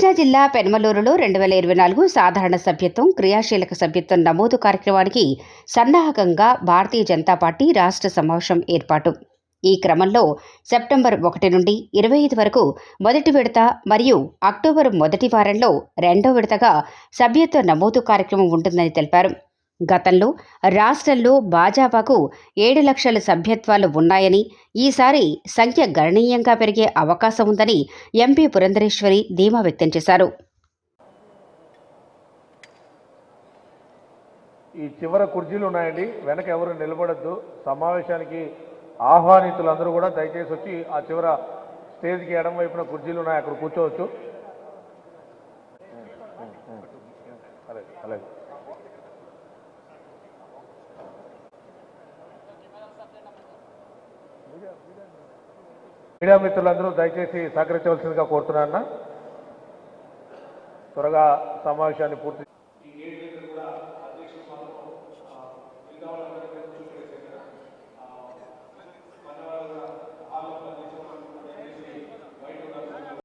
కృష్ణా జిల్లా పెనమలూరులో 2024 సాధారణ సభ్యత్వం క్రియాశీలక సభ్యత్వం నమోదు కార్యక్రమానికి సన్నాహకంగా భారతీయ జనతా పార్టీ రాష్ట్ర సమావేశం ఏర్పాటు. ఈ క్రమంలో సెప్టెంబర్ 1 నుండి 25 వరకు మొదటి విడత మరియు అక్టోబర్ మొదటి వారంలో రెండో విడతగా సభ్యత్వ నమోదు కార్యక్రమం ఉంటుందని తెలిపారు. గతంలో రాష్ట్రంలో భాజపాకు 7 లక్షల సభ్యత్వాలు ఉన్నాయని, ఈసారి సంఖ్య గణనీయంగా పెరిగే అవకాశం ఉందని ఎంపీ పురంధరేశ్వరి ధీమా వ్యక్తం చేశారు. ఈ చివర కుర్చీలు ఉన్నాయండి, వెనక ఎవరు నిలబడద్దు. సమావేశానికి ఆహ్వానితులందరూ కూడా దయచేసి వచ్చి ఆ చివర స్టేజ్కి ఎడం వైపున కుర్చీలు ఉన్నాయి, అక్కడ కూర్చోవచ్చు. అలాగే అలాగే మీడియా మిత్రులందరూ దయచేసి సహకరించవలసిందిగా కోరుతున్నాను. త్వరగా సమావేశాన్ని పూర్తి